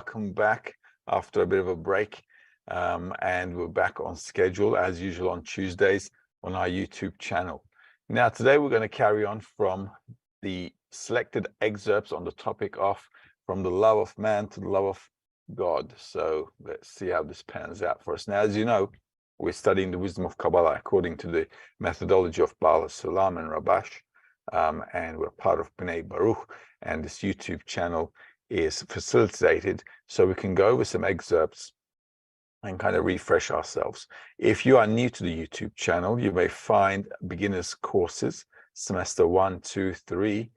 welcome back after a bit of a break. And we're back on schedule as usual on Tuesdays on our YouTube channel. Now, today we're going to carry on from the selected excerpts on the topic of from the love of man to the love of God. So let's see how this pans out for us. Now, as you know, we're studying the wisdom of Kabbalah according to the methodology of Baal Salam and Rabash. And we're part of B'nai Baruch, and this YouTube channel is facilitated so we can go over some excerpts and kind of refresh ourselves. If you are new to the YouTube channel, you may find beginners courses, semester 1, 2, 3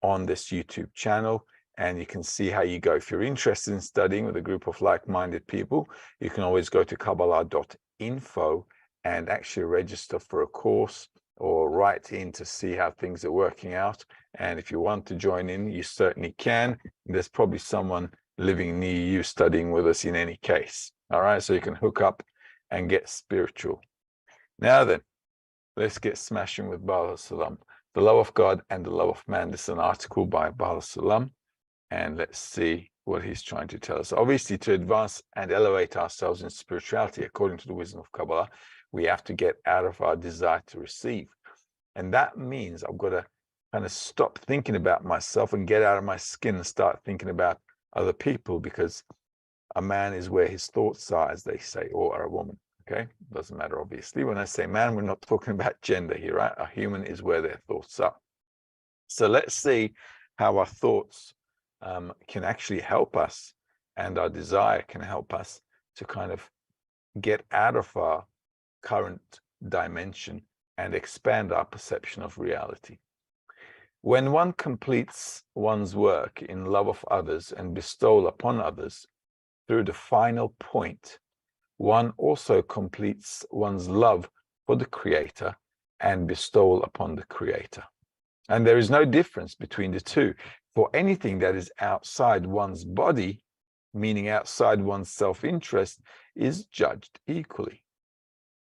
on this YouTube channel, and you can see how you go. If you're interested in studying with a group of like-minded people, you can always go to Kabbalah.info and actually register for a course or write in to see how things are working out. And if you want to join in, you certainly can. There's probably someone living near you studying with us in any case. All right, so you can hook up and get spiritual. Now then, let's get smashing with Baal Salam. The love of God and the love of man. This is an article by Baal Salam, and let's see what he's trying to tell us. Obviously, to advance and elevate ourselves in spirituality, according to the wisdom of Kabbalah, we have to get out of our desire to receive. And that means I've got to kind of stop thinking about myself and get out of my skin and start thinking about other people, because a man is where his thoughts are, as they say, or a woman. Okay, doesn't matter, obviously. When I say man, we're not talking about gender here, right? A human is where their thoughts are. So let's see how our thoughts can actually help us, and our desire can help us to kind of get out of our current dimension and expand our perception of reality. When one completes one's work in love of others and bestowal upon others through the final point, one also completes one's love for the Creator and bestowal upon the Creator. And there is no difference between the two, for anything that is outside one's body, meaning outside one's self-interest, is judged equally,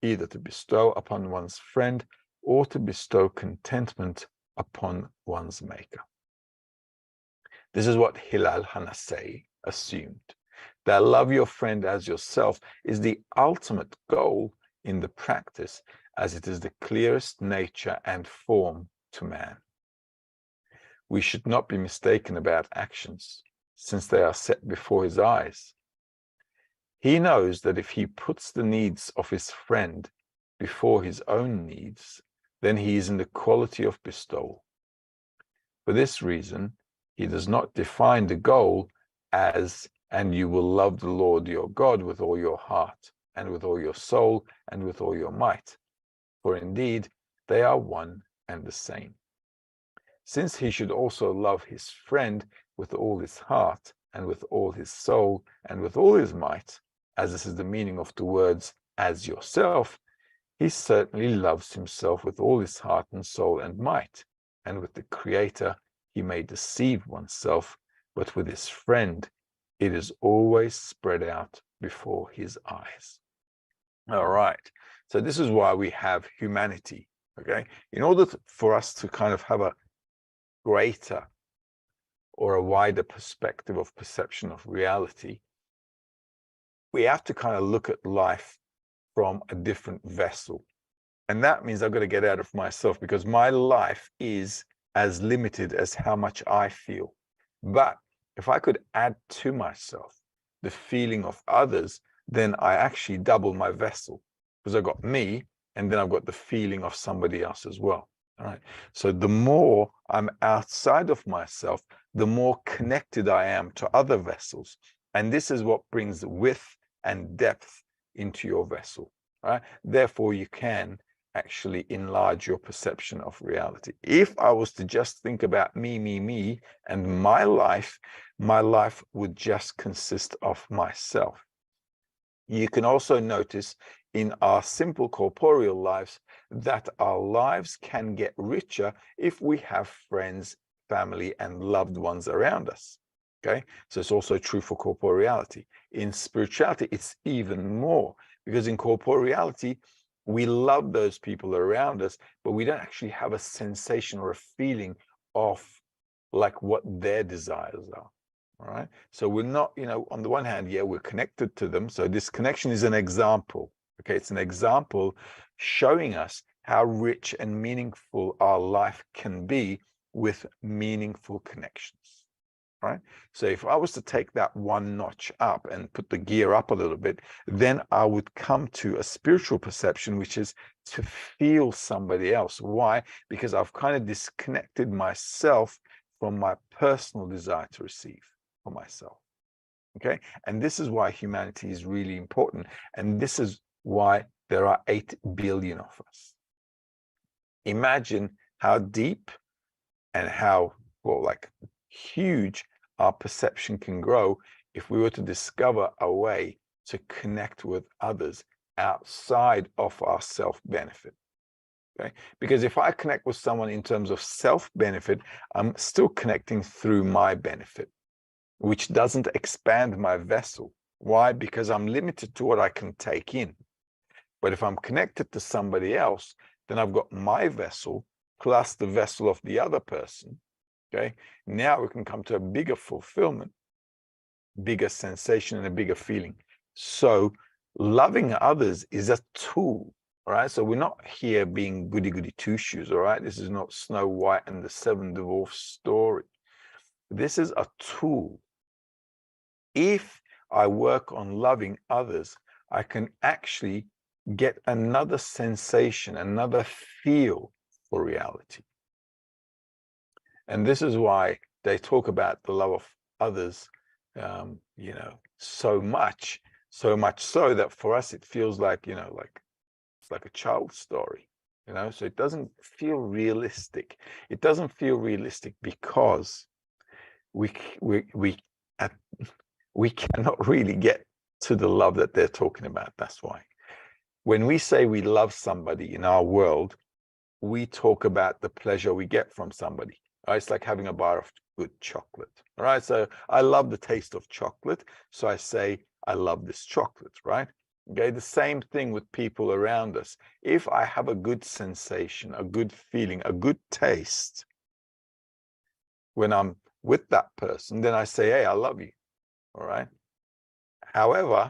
either to bestow upon one's friend or to bestow contentment upon one's maker. This is what Hillel Hanasei assumed, that love your friend as yourself is the ultimate goal in the practice, as it is the clearest nature and form to man. We should not be mistaken about actions, since they are set before his eyes. He knows that if he puts the needs of his friend before his own needs, then he is in the quality of bestowal. For this reason, he does not define the goal as, and you will love the Lord your God with all your heart, and with all your soul, and with all your might. For indeed, they are one and the same. Since he should also love his friend with all his heart, and with all his soul, and with all his might, as this is the meaning of the words as yourself, he certainly loves himself with all his heart and soul and might, and with the Creator he may deceive oneself, but with his friend it is always spread out before his eyes. All right, so this is why we have humanity, okay? In order for us to kind of have a greater or a wider perspective of perception of reality, we have to kind of look at life from a different vessel. And that means I've got to get out of myself, because my life is as limited as how much I feel. But if I could add to myself the feeling of others, then I actually double my vessel, because I've got me, and then I've got the feeling of somebody else as well. All right. So the more I'm outside of myself, the more connected I am to other vessels. And this is what brings width and depth into your vessel, right? Therefore, you can actually enlarge your perception of reality. If I was to just think about me, and my life would just consist of myself. You can also notice in our simple corporeal lives that our lives can get richer if we have friends, family, and loved ones around us. Okay, so it's also true for corporeality. In spirituality, it's even more, because in corporeality, we love those people around us, but we don't actually have a sensation or a feeling of like what their desires are. All right. So we're not, on the one hand, yeah, we're connected to them. So this connection is an example. Okay. It's an example showing us how rich and meaningful our life can be with meaningful connections. Right. So if I was to take that one notch up and put the gear up a little bit, then I would come to a spiritual perception, which is to feel somebody else. Why? Because I've kind of disconnected myself from my personal desire to receive for myself. Okay. And this is why humanity is really important. And this is why there are 8 billion of us. Imagine how deep and how, well, like huge our perception can grow if we were to discover a way to connect with others outside of our self-benefit. Okay? Because if I connect with someone in terms of self-benefit, I'm still connecting through my benefit, which doesn't expand my vessel. Why? Because I'm limited to what I can take in. But if I'm connected to somebody else, then I've got my vessel plus the vessel of the other person. Okay, now we can come to a bigger fulfillment, bigger sensation, and a bigger feeling. So loving others is a tool, all right? So we're not here being goody-goody two-shoes, all right? This is not Snow White and the 7 Dwarfs story. This is a tool. If I work on loving others, I can actually get another sensation, another feel for reality. And this is why they talk about the love of others, so much so that for us, it feels like, like it's like a child story, so it doesn't feel realistic. It doesn't feel realistic because we cannot really get to the love that they're talking about. That's why. When we say we love somebody in our world, we talk about the pleasure we get from somebody. Right? It's like having a bar of good chocolate. All right. So I love the taste of chocolate. So I say, I love this chocolate, right? Okay. The same thing with people around us. If I have a good sensation, a good feeling, a good taste when I'm with that person, then I say, hey, I love you. All right. However,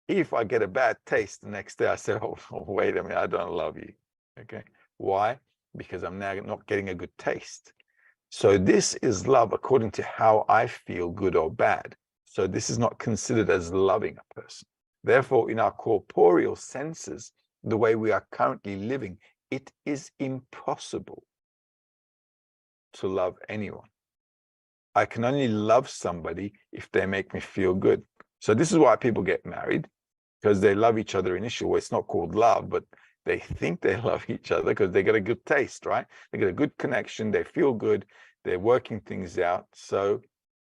if I get a bad taste the next day, I say, oh, wait a minute, I don't love you. Okay. Why? Because I'm now not getting a good taste. So this is love according to how I feel, good or bad. So this is not considered as loving a person. Therefore, in our corporeal senses, the way we are currently living, it is impossible to love anyone. I can only love somebody if they make me feel good. So this is why people get married, because they love each other initially. Well, it's not called love, but they think they love each other because they get a good taste, right? They get a good connection. They feel good. They're working things out. So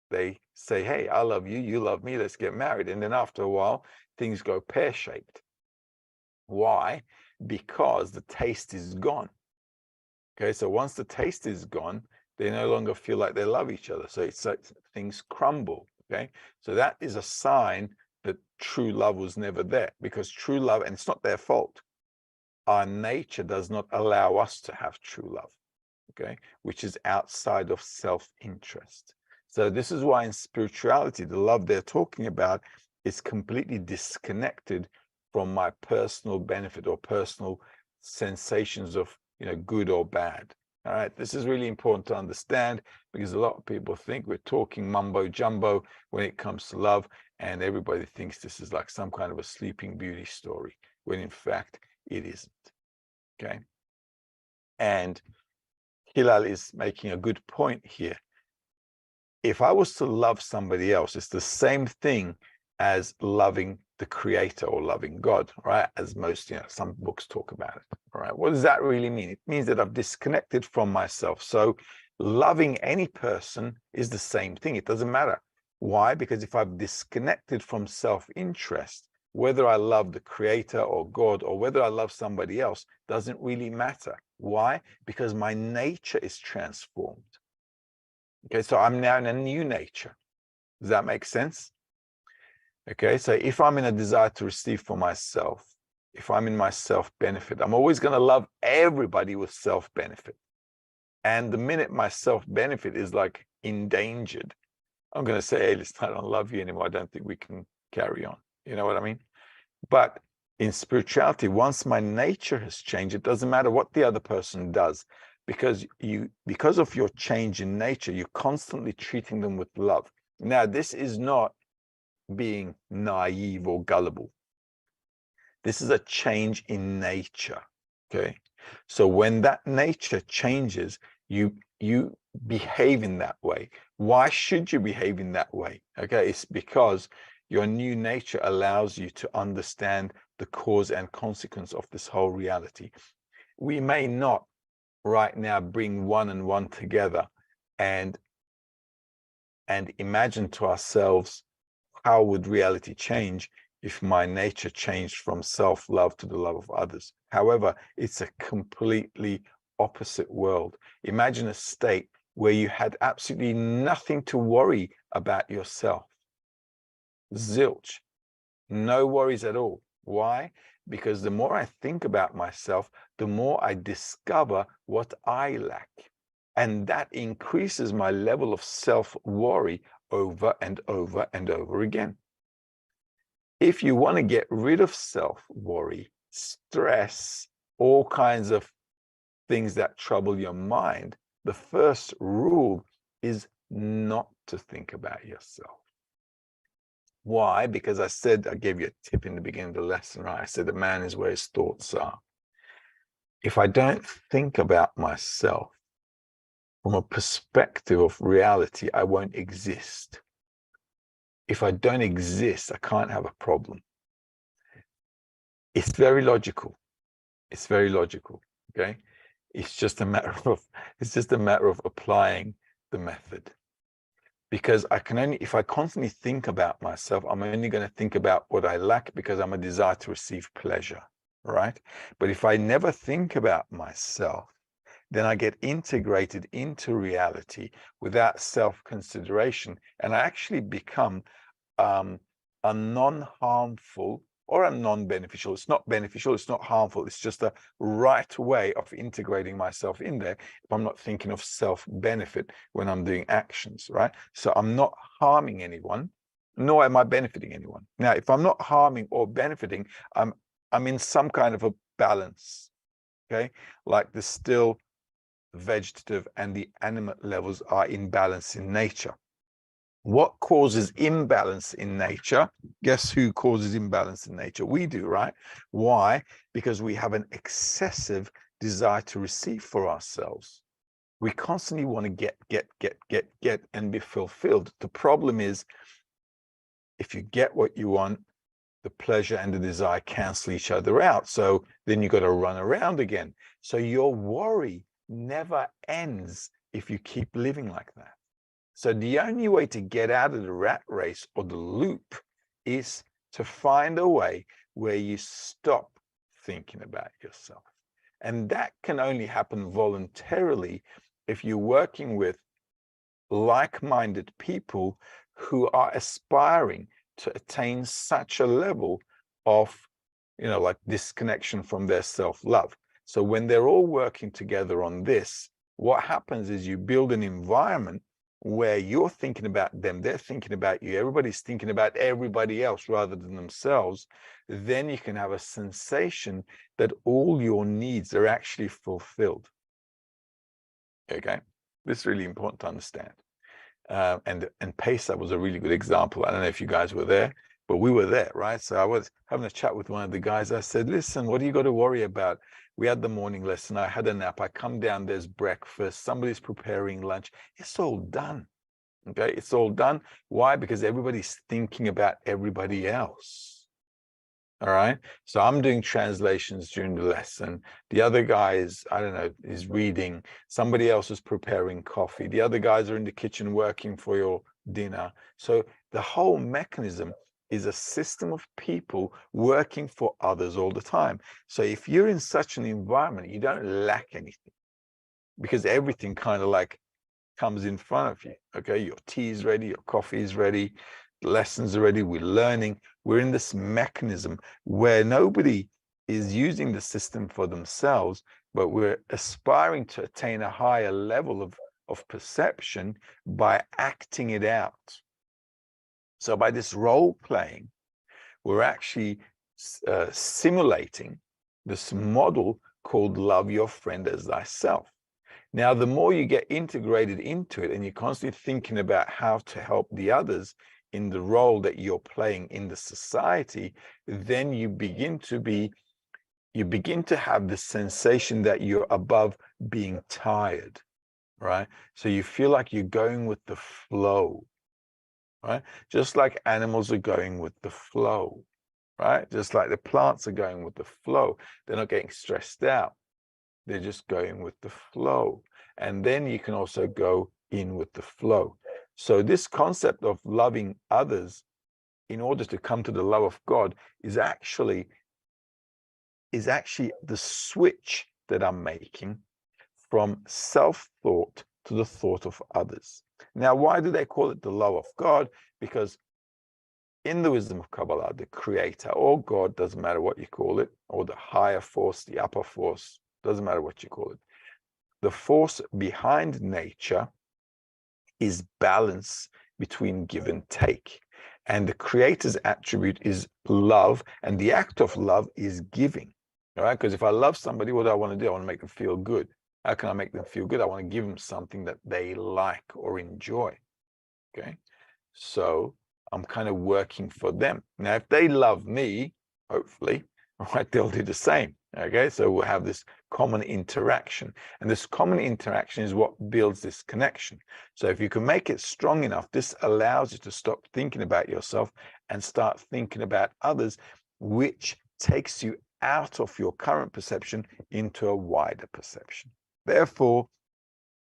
they say, hey, I love you. You love me. Let's get married. And then after a while, things go pear-shaped. Why? Because the taste is gone. Okay, so once the taste is gone, they no longer feel like they love each other. So it's like things crumble. Okay, so that is a sign that true love was never there, because true love, and it's not their fault, our nature does not allow us to have true love, okay, which is outside of self-interest. So this is why in spirituality, the love they're talking about is completely disconnected from my personal benefit or personal sensations of, good or bad. All right, this is really important to understand, because a lot of people think we're talking mumbo jumbo when it comes to love, and everybody thinks this is like some kind of a Sleeping Beauty story, when in fact it isn't. Okay. And Hilal is making a good point here. If I was to love somebody else, it's the same thing as loving the creator or loving God, right? As most, some books talk about it. All right. What does that really mean? It means that I've disconnected from myself. So loving any person is the same thing. It doesn't matter. Why? Because if I've disconnected from self-interest, whether I love the creator or God, or whether I love somebody else, doesn't really matter. Why? Because my nature is transformed. Okay, so I'm now in a new nature. Does that make sense? Okay, so if I'm in a desire to receive for myself, if I'm in my self-benefit, I'm always going to love everybody with self-benefit. And the minute my self-benefit is like endangered, I'm going to say, hey, listen, I don't love you anymore. I don't think we can carry on. You know what I mean? But in spirituality, once my nature has changed, it doesn't matter what the other person does, because of your change in nature, you're constantly treating them with love. Now, this is not being naive or gullible. This is a change in nature. Okay. So when that nature changes, you behave in that way. Why should you behave in that way? Okay, it's because your new nature allows you to understand the cause and consequence of this whole reality. We may not right now bring one and one together and imagine to ourselves, how would reality change if my nature changed from self-love to the love of others? However, it's a completely opposite world. Imagine a state where you had absolutely nothing to worry about yourself. Zilch. No worries at all. Why? Because the more I think about myself, the more I discover what I lack. And that increases my level of self-worry over and over and over again. If you want to get rid of self-worry, stress, all kinds of things that trouble your mind, the first rule is not to think about yourself. Why? Because I gave you a tip in the beginning of the lesson, right? I said the man is where his thoughts are. If I don't think about myself from a perspective of reality, I won't exist. If I don't exist, I can't have a problem. It's very logical. It's very logical. Okay. It's just a matter of applying the method. Because if I constantly think about myself, I'm only going to think about what I lack because I'm a desire to receive pleasure, right? But if I never think about myself, then I get integrated into reality without self-consideration, and I actually become a non-harmful or a non-beneficial. It's not beneficial, it's not harmful. It's just a right way of integrating myself in there if I'm not thinking of self-benefit when I'm doing actions, right? So I'm not harming anyone, nor am I benefiting anyone. Now, if I'm not harming or benefiting, I'm in some kind of a balance, okay? Like the still vegetative and the animate levels are in balance in nature. What causes imbalance in nature? Guess who causes imbalance in nature? We do, right? Why? Because we have an excessive desire to receive for ourselves. We constantly want to get, and be fulfilled. The problem is, if you get what you want, the pleasure and the desire cancel each other out. So then you got to run around again. So your worry never ends if you keep living like that. So the only way to get out of the rat race or the loop is to find a way where you stop thinking about yourself. And that can only happen voluntarily if you're working with like-minded people who are aspiring to attain such a level of, like disconnection from their self-love. So when they're all working together on this, what happens is you build an environment where you're thinking about them, they're thinking about you, everybody's thinking about everybody else rather than themselves. Then you can have a sensation that all your needs are actually fulfilled. Okay, this is really important to understand. And Pesach was a really good example. I don't know if you guys were there, but we were there, right? So I was having a chat with one of the guys. I said, listen, what do you got to worry about? We had the morning lesson. I had a nap. I come down, there's breakfast. Somebody's preparing lunch. It's all done. Okay, it's all done. Why? Because everybody's thinking about everybody else. All right. So I'm doing translations during the lesson. The other guy is, I don't know, is reading. Somebody else is preparing coffee. The other guys are in the kitchen working for your dinner. So the whole mechanism is a system of people working for others all the time. So if you're in such an environment, you don't lack anything because everything kind of like comes in front of you. Okay, your tea is ready, your coffee is ready, the lessons are ready, we're learning. We're in this mechanism where nobody is using the system for themselves, but we're aspiring to attain a higher level of perception by acting it out. So by this role playing, we're actually simulating this model called love your friend as thyself. Now, the more you get integrated into it and you're constantly thinking about how to help the others in the role that you're playing in the society, then you begin to have the sensation that you're above being tired, right? So you feel like you're going with the flow, right? Just like animals are going with the flow, right? Just like the plants are going with the flow. They're not getting stressed out. They're just going with the flow. And then you can also go in with the flow. So this concept of loving others in order to come to the love of God is actually the switch that I'm making from self-thought to the thought of others. Now, why do they call it the love of God? Because in the wisdom of Kabbalah, the creator or God, doesn't matter what you call it, or the higher force, the upper force, doesn't matter what you call it. The force behind nature is balance between give and take. And the creator's attribute is love, and the act of love is giving. All right, because if I love somebody, what do I want to do? I want to make them feel good. How can I make them feel good? I want to give them something that they like or enjoy. Okay, so I'm kind of working for them. Now, if they love me, hopefully, right, they'll do the same. Okay, so we'll have this common interaction, and this common interaction is what builds this connection. So if you can make it strong enough, this allows you to stop thinking about yourself and start thinking about others, which takes you out of your current perception into a wider perception. Therefore,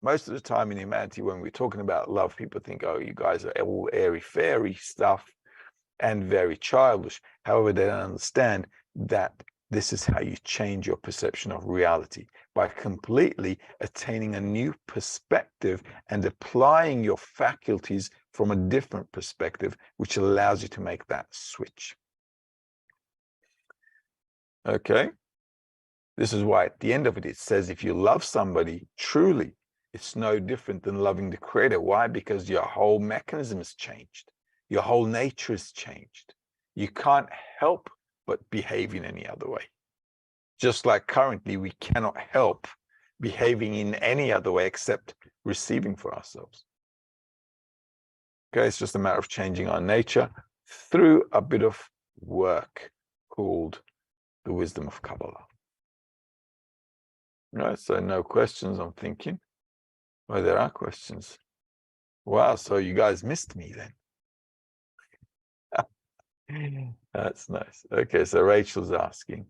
most of the time in humanity, when we're talking about love, people think, oh, you guys are all airy-fairy stuff and very childish. However, they don't understand that this is how you change your perception of reality, by completely attaining a new perspective and applying your faculties from a different perspective, which allows you to make that switch. Okay? This is why at the end of it, it says, if you love somebody truly, it's no different than loving the creator. Why? Because your whole mechanism has changed. Your whole nature has changed. You can't help but behave in any other way. Just like currently, we cannot help behaving in any other way except receiving for ourselves. Okay, it's just a matter of changing our nature through a bit of work called the wisdom of Kabbalah. Right, so no questions, I'm thinking. Oh, there are questions. Wow, so you guys missed me then. That's nice. Okay, so Rachel's asking,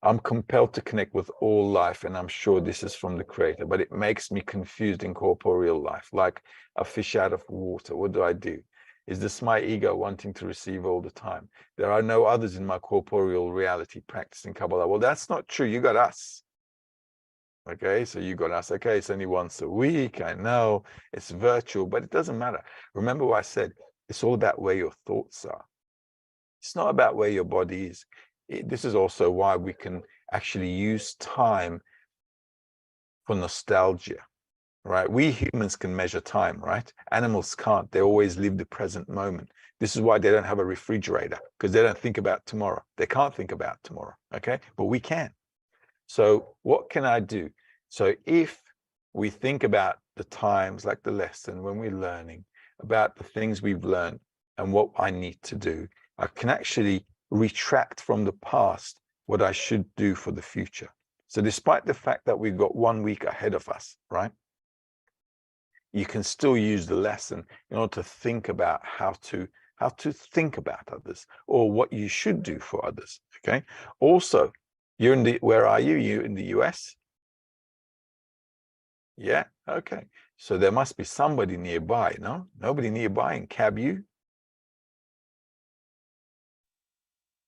I'm compelled to connect with all life, and I'm sure this is from the creator, but it makes me confused in corporeal life, like a fish out of water. What do I do? Is this my ego wanting to receive all the time? There are no others in my corporeal reality practicing Kabbalah. Well, that's not true. You got us. Okay, so you got us. Okay, it's only once a week. I know it's virtual, but it doesn't matter. Remember what I said, it's all about where your thoughts are. It's not about where your body is. This is also why we can actually use time for nostalgia, right? We humans can measure time, right? Animals can't. They always live the present moment. This is why they don't have a refrigerator, because they don't think about tomorrow. They can't think about tomorrow, okay? But we can. So what can I do? So if we think about the times, like the lesson, when we're learning about the things we've learned and what I need to do, I can actually retract from the past what I should do for the future. So despite the fact that we've got 1 week ahead of us, right? You can still use the lesson in order to think about how to think about others, or what you should do for others. Okay. Also, you're in where are you? You in the US? Yeah. Okay. So there must be somebody nearby, no? Nobody nearby in CABU?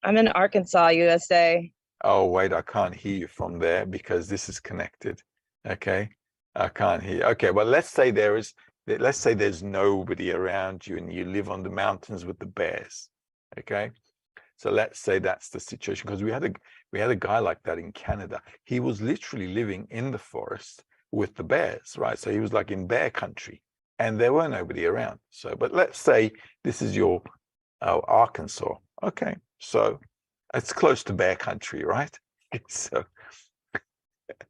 I'm in Arkansas, USA. Oh, wait, I can't hear you from there because this is connected. Okay. I can't hear. Okay, well, let's say there's nobody around you and you live on the mountains with the bears. Okay. So let's say that's the situation, because we had a guy like that in Canada. He was literally living in the forest with the bears, right? So he was like in bear country, and there were nobody around. So, but let's say this is your Oh, Arkansas. Okay, so it's close to bear country, right? So,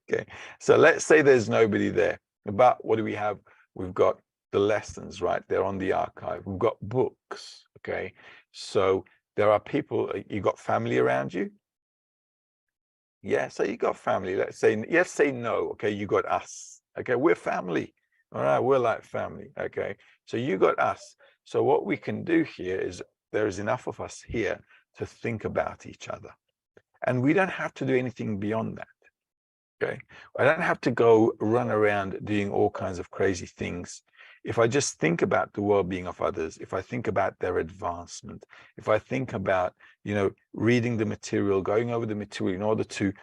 okay, so let's say there's nobody there. But what do we have? We've got the lessons, right? They're on the archive. We've got books, okay? So there are people, you got family around you? Yeah, so you got family. Let's say no, okay? You got us, okay? We're family, all right? We're like family, okay? So you got us. So what we can do here is there is enough of us here to think about each other. And we don't have to do anything beyond that. Okay. I don't have to go run around doing all kinds of crazy things. If I just think about the well-being of others, if I think about their advancement, if I think about, reading the material, going over the material in order to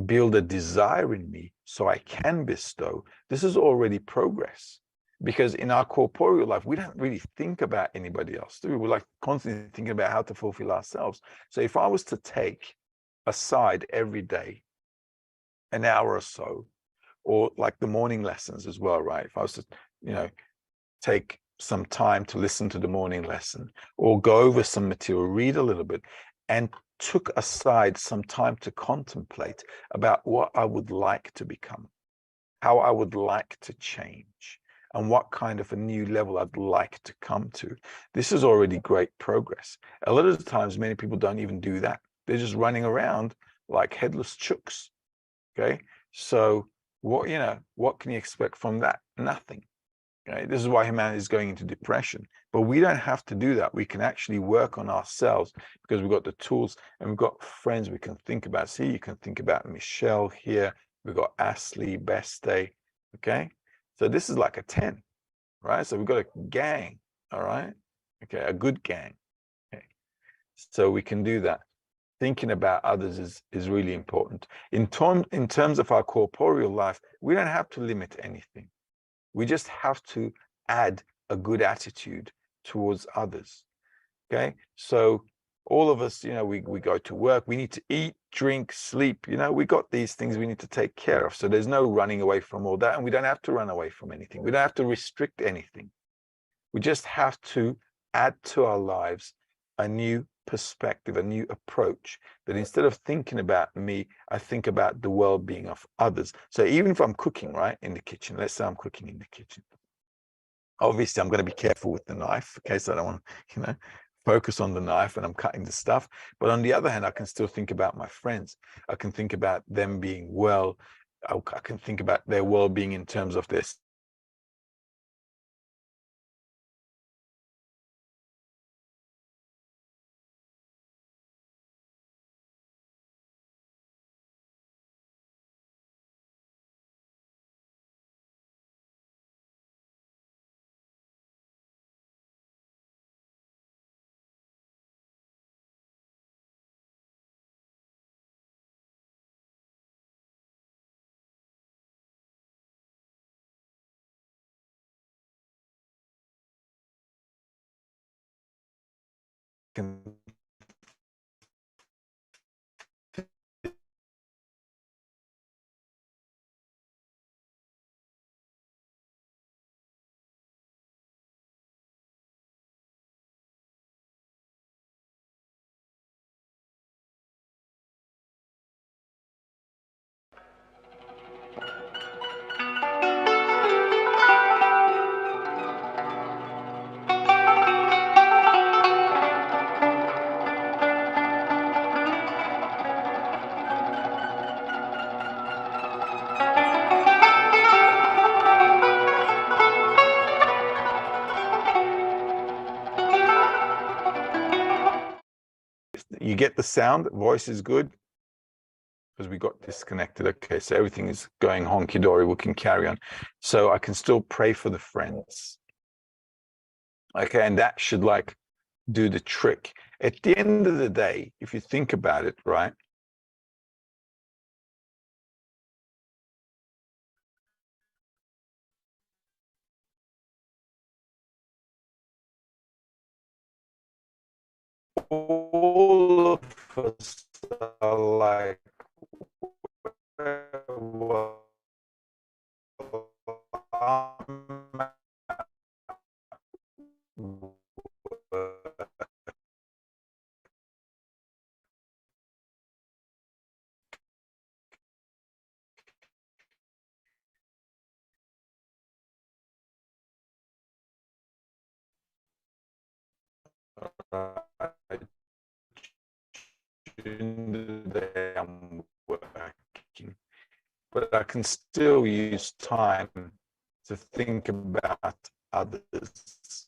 build a desire in me so I can bestow, this is already progress. Because in our corporeal life, we don't really think about anybody else, do we? We're like constantly thinking about how to fulfill ourselves. So if I was to take aside every day an hour or so, or like the morning lessons as well, right? If I was to, take some time to listen to the morning lesson or go over some material, read a little bit, and took aside some time to contemplate about what I would like to become, how I would like to change, and what kind of a new level I'd like to come to. This is already great progress. A lot of the times, many people don't even do that. They're just running around like headless chooks. Okay. So what can you expect from that? Nothing. Okay. This is why humanity is going into depression. But we don't have to do that. We can actually work on ourselves because we've got the tools and we've got friends we can think about. See, you can think about Michelle here. We've got Ashley, Beste. Okay. So this is like a 10, right? So we've got a gang. All right. Okay. A good gang. Okay. So we can do that. Thinking about others is really important. In terms of our corporeal life, we don't have to limit anything. We just have to add a good attitude towards others. Okay. So all of us, we go to work, we need to eat, drink, sleep, we got these things we need to take care of. So there's no running away from all that. And we don't have to run away from anything. We don't have to restrict anything. We just have to add to our lives a new perspective, a new approach, that instead of thinking about me, I think about the well-being of others. So even if I'm cooking, right, in the kitchen, let's say I'm cooking in the kitchen. Obviously, I'm going to be careful with the knife, okay? So I don't want to, focus on the knife and I'm cutting the stuff. But on the other hand, I can still think about my friends. I can think about them being well. I can think about their well-being in terms of this. Can you get the sound? Voice is good? Because we got disconnected. Okay, so everything is going honky-dory. We can carry on. So I can still pray for the friends. Okay, and that should like do the trick. At the end of the day, if you think about it, right? All of us are like, well, during the day I'm working, but I can still use time to think about others.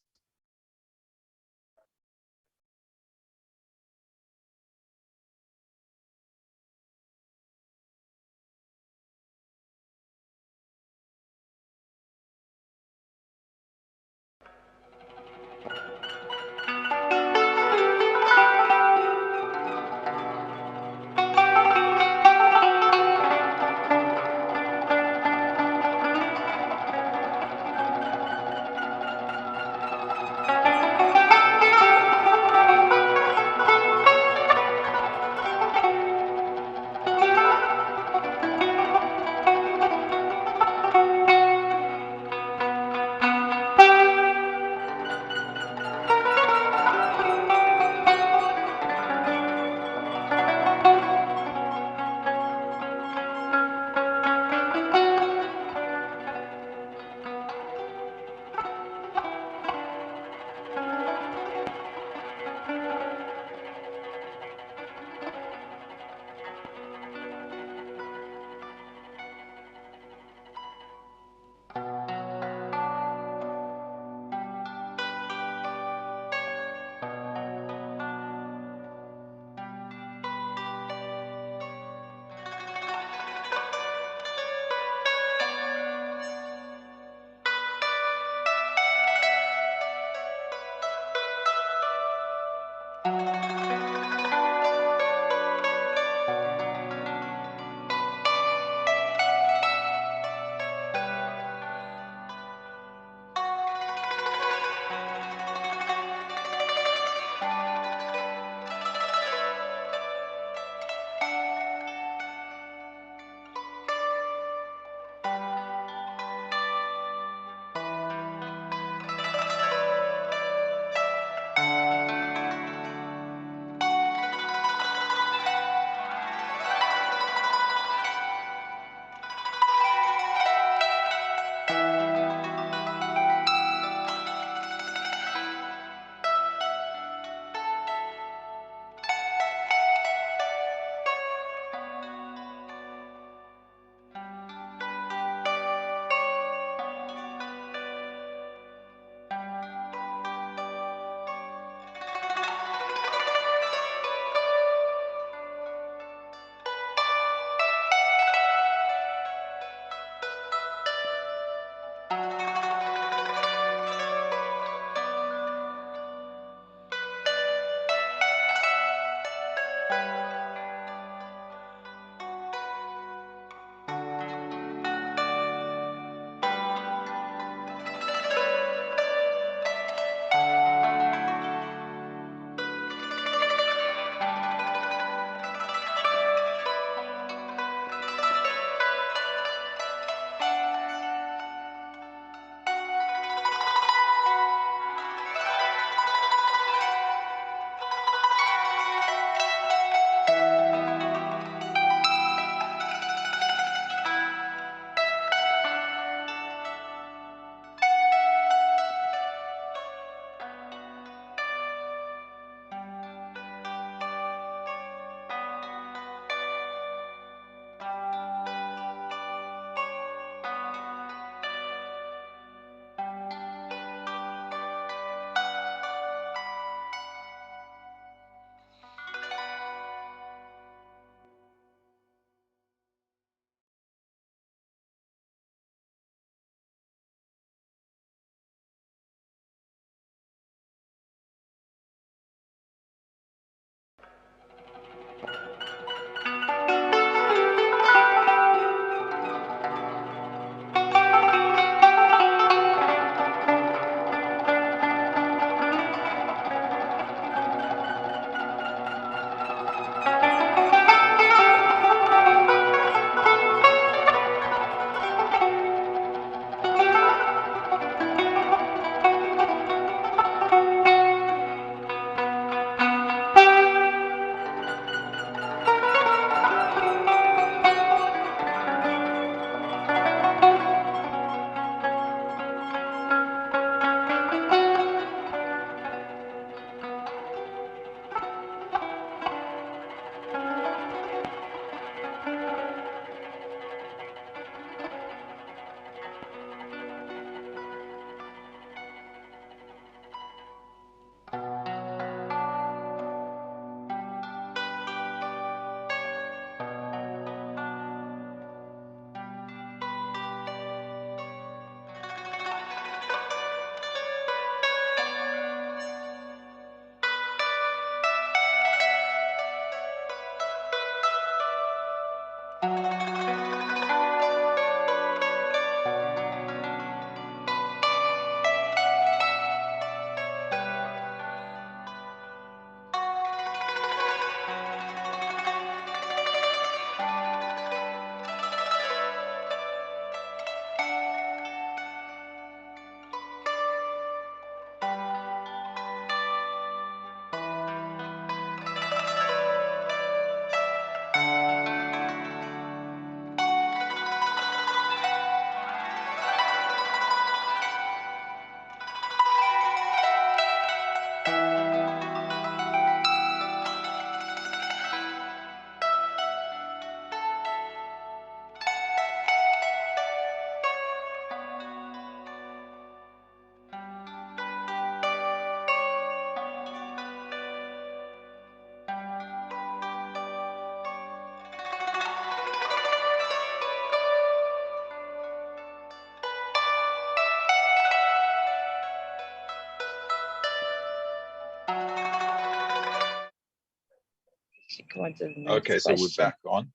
Go on to the next Okay, so we're question. back on.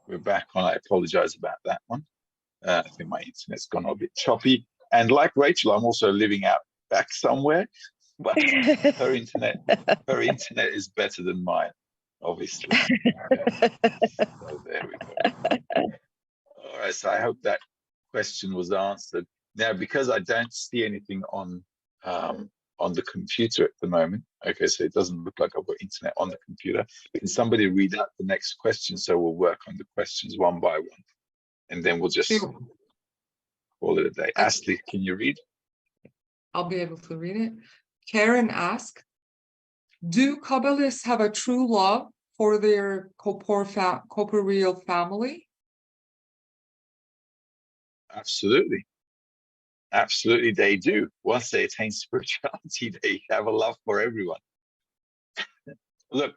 We're back on. I apologize about that one. I think my internet's gone a bit choppy. And like Rachel, I'm also living out back somewhere, but her internet is better than mine, obviously. Okay. So there we go. All right, so I hope that question was answered. Now, because I don't see anything on the computer at the moment, okay, so it doesn't look like I've got internet on the computer. Can somebody read out the next question? So we'll work on the questions one by one, and then we'll just call it a day. Ashley, can you read? I'll be able to read it. Karen asked, do Kabbalists have a true love for their corporeal family? Absolutely. Absolutely, they do. Once they attain spirituality, they have a love for everyone. Look,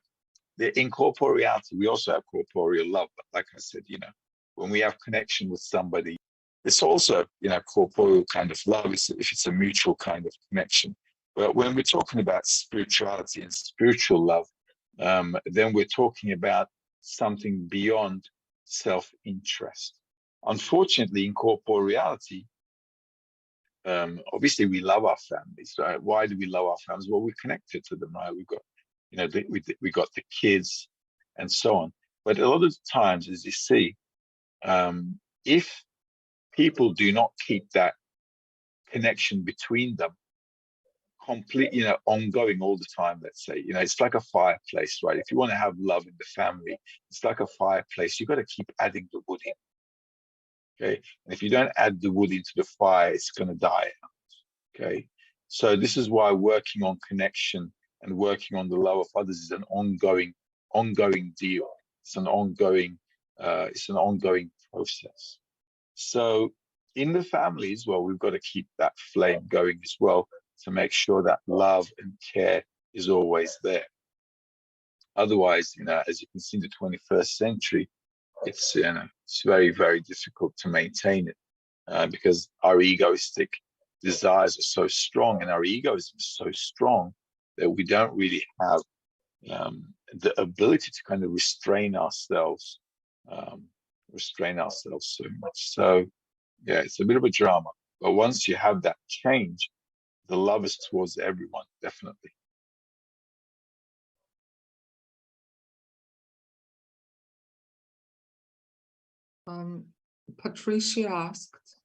in corporeality, we also have corporeal love. But like I said, when we have connection with somebody, it's also, corporeal kind of love. If it's a mutual kind of connection. But when we're talking about spirituality and spiritual love, then we're talking about something beyond self-interest. Unfortunately, in corporeality, obviously we love our families, right? Why do we love our families? Well, we're connected to them, right? We've got, we got the kids and so on. But a lot of times, as you see, if people do not keep that connection between them complete, ongoing all the time, let's say, it's like a fireplace, right? If you want to have love in the family, it's like a fireplace. You've got to keep adding the wood in. Okay, and if you don't add the wood into the fire, it's going to die out. Okay, so this is why working on connection and working on the love of others is an ongoing deal. It's an ongoing process. So in the family as well, we've got to keep that flame going as well to make sure that love and care is always there. Otherwise, as you can see in the 21st century, it's very, very difficult to maintain it because our egoistic desires are so strong, and our egoism is so strong that we don't really have the ability to kind of restrain ourselves so much. So yeah, it's a bit of a drama, but once you have that change, the love is towards everyone, definitely. Patricia asked,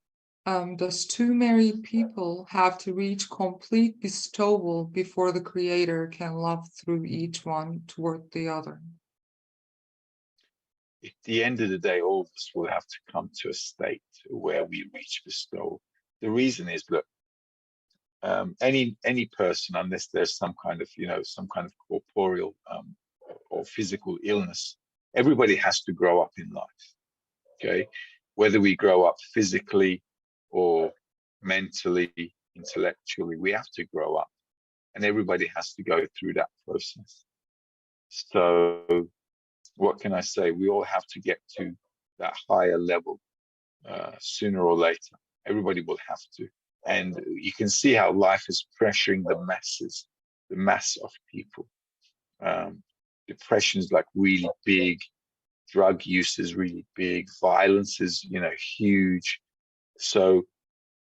does two married people have to reach complete bestowal before the Creator can love through each one toward the other? At the end of the day, all of us will have to come to a state where we reach bestowal. The reason is that any person, unless there's some kind of corporeal or physical illness, everybody has to grow up in life. Okay, whether we grow up physically or mentally, intellectually, we have to grow up, and everybody has to go through that process. So what can I say? We all have to get to that higher level sooner or later. Everybody will have to. And you can see how life is pressuring the mass of people. Depression is like really big. drug use is really big, violence is, you know, huge. So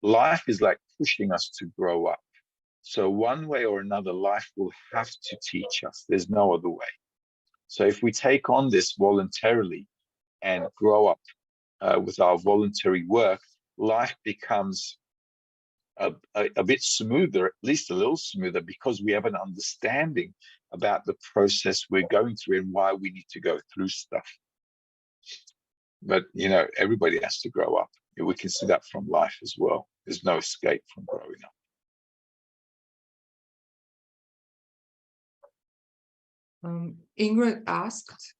life is like pushing us to grow up. So one way or another, life will have to teach us. There's no other way. So if we take on this voluntarily and grow up with our voluntary work, life becomes a bit smoother, at least a little smoother, because we have an understanding about the process we're going through and why we need to go through stuff. But, you know, everybody has to grow up. We can see that from life as well. There's no escape from growing up. Ingrid asked,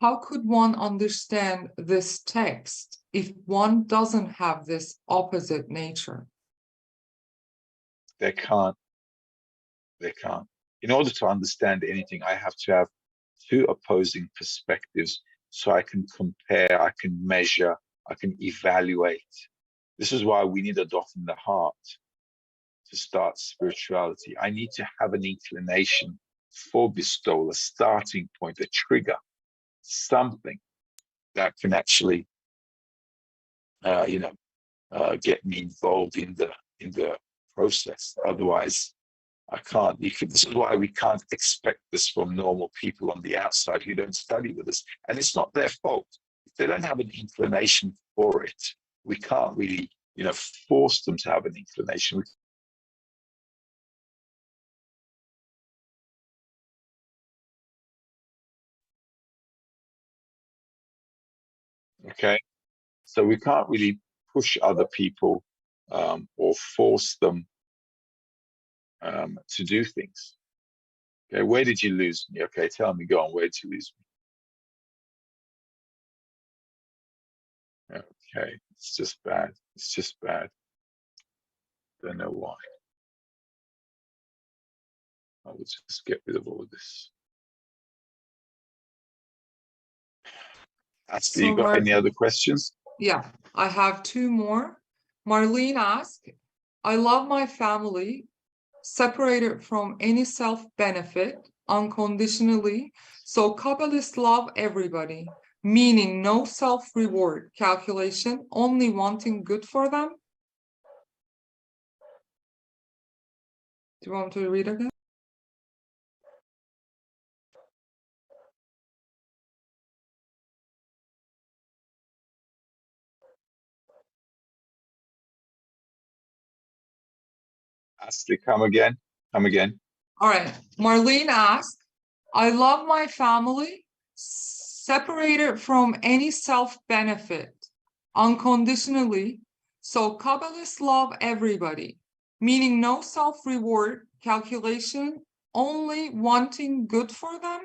how could one understand this text if one doesn't have this opposite nature? They can't. They can't. In order to understand anything, I have to have two opposing perspectives so I can compare, I can measure, I can evaluate. This is why we need a dot in the heart to start spirituality. I need to have an inclination for bestowal, a starting point, a trigger, something that can actually, get me involved in the process. Otherwise, I can't. This is why we can't expect this from normal people on the outside who don't study with us, and it's not their fault. If they don't have an inclination for it, we can't really, force them to have an inclination. Okay, so we can't really push other people or force them to do things. Okay, where did you lose me? Okay, tell me, go on, where did you lose me? Okay, it's just bad. It's just bad. Don't know why. I will just get rid of all of this. Ashley, you got any other questions? Yeah, I have two more. Marlene asked, I love my family, separated from any self-benefit, unconditionally, so Kabbalists love everybody, meaning no self-reward calculation, only wanting good for them. Do you want to read again? Ashley, come again. Come again. All right. Marlene asked, I love my family, separated from any self-benefit, unconditionally, so Kabbalists love everybody, meaning no self-reward calculation, only wanting good for them?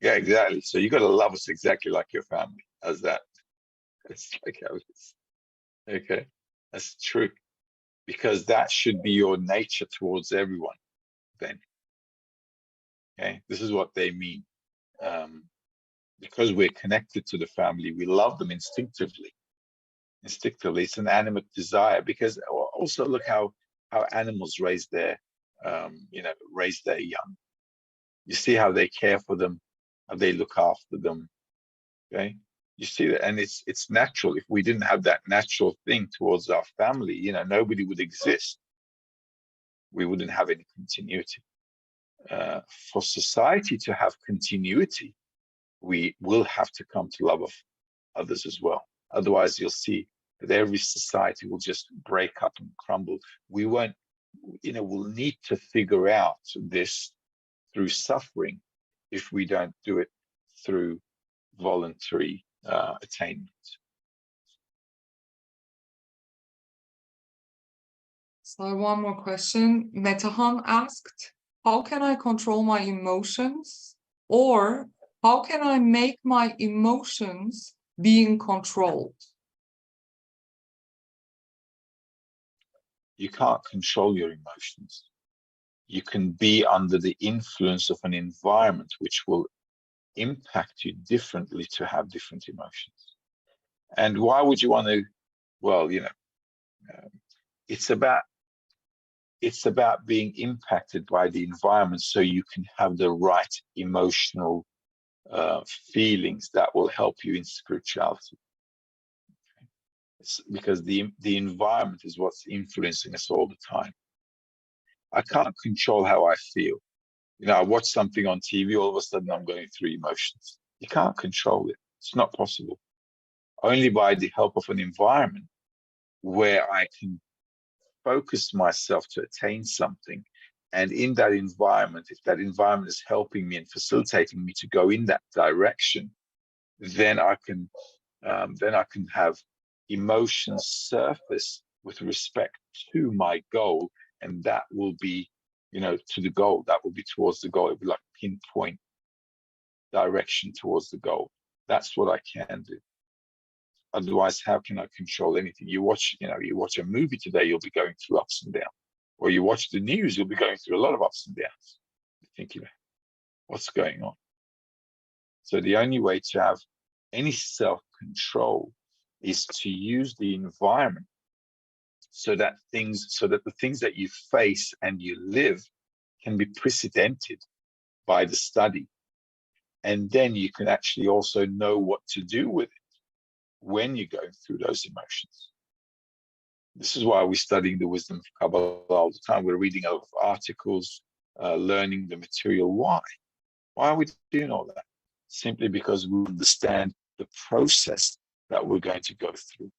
Yeah, exactly. So you got to love us exactly like your family. How's that? It's like how it is. Okay, that's true. Because that should be your nature towards everyone then. Okay, this is what they mean. Because we're connected to the family, we love them instinctively. Instinctively, it's an animate desire. Because also look how animals raise their young. You see how they care for them, how they look after them. Okay, you see that, and it's natural. If we didn't have that natural thing towards our family, nobody would exist. We wouldn't have any continuity. For society to have continuity, we will have to come to love of others as well. Otherwise, you'll see that every society will just break up and crumble. We won't, we'll need to figure out this through suffering if we don't do it through voluntary attainment. So one more question. Metahan asked, how can I control my emotions? Or how can I make my emotions being controlled? You can't control your emotions. You can be under the influence of an environment which will impact you differently to have different emotions. And why would you want to? Well, it's about being impacted by the environment so you can have the right emotional feelings that will help you in spirituality. It's because the environment is what's influencing us all the time. I can't control how I feel. You know, I watch something on TV, all of a sudden I'm going through emotions. You can't control it. It's not possible. Only by the help of an environment where I can focus myself to attain something. And in that environment, if that environment is helping me and facilitating me to go in that direction, then I can have emotions surface with respect to my goal, and that will be, you know, to the goal. That will be towards the goal. It will be like pinpoint direction towards the goal. That's what I can do. Otherwise, how can I control anything? You watch a movie today, you'll be going through ups and downs. Or you watch the news, you'll be going through a lot of ups and downs. You're thinking, what's going on? So the only way to have any self-control is to use the environment so that the things that you face and you live can be precedented by the study. And then you can actually also know what to do with it when you're going through those emotions. This is why we're studying the wisdom of Kabbalah all the time. We're reading a lot of articles, learning the material. Why? Why are we doing all that? Simply because we understand the process that we're going to go through.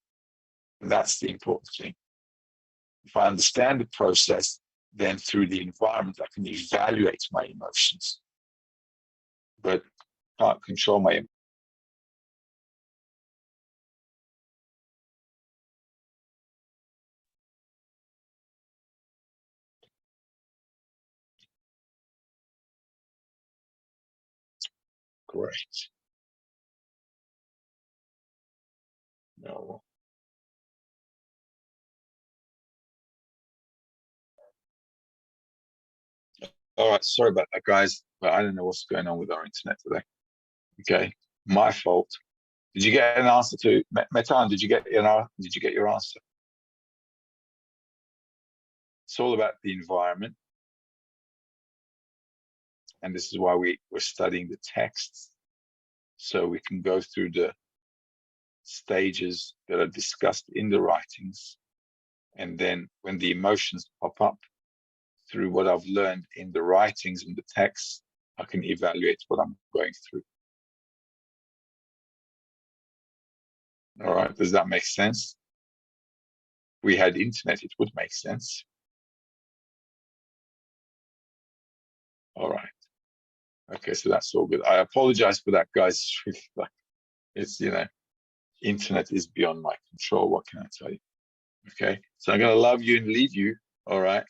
And that's the important thing. If I understand the process, then through the environment, I can evaluate my emotions. But can't control my emotions. Great. No. All right, sorry about that, guys, but I don't know what's going on with our internet today. Okay, my fault. Did you get an answer to Metan? Did you get your answer? It's all about the environment, and this is why we're studying the texts, so we can go through the stages that are discussed in the writings, and then when the emotions pop up through what I've learned in the writings and the texts, I can evaluate what I'm going through. All right, does that make sense? If we had internet, it would make sense. All right. Okay, so that's all good. I apologize for that, guys. It's, internet is beyond my control. What can I tell you? Okay, so I'm going to love you and leave you. All right.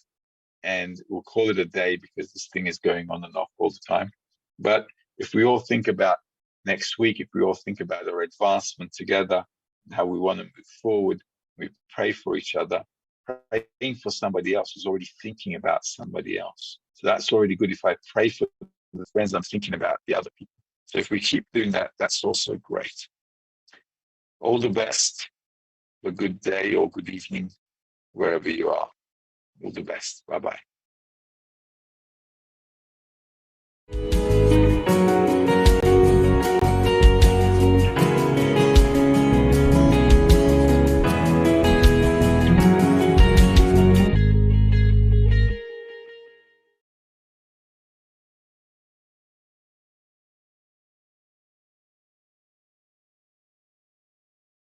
And we'll call it a day because this thing is going on and off all the time. But if we all think about next week, if we all think about our advancement together, how we want to move forward, we pray for each other. Praying for somebody else is already thinking about somebody else. So that's already good. If I pray for the friends, I'm thinking about the other people. So if we keep doing that, that's also great. All the best. A good day or good evening, wherever you are. All the best. Bye-bye.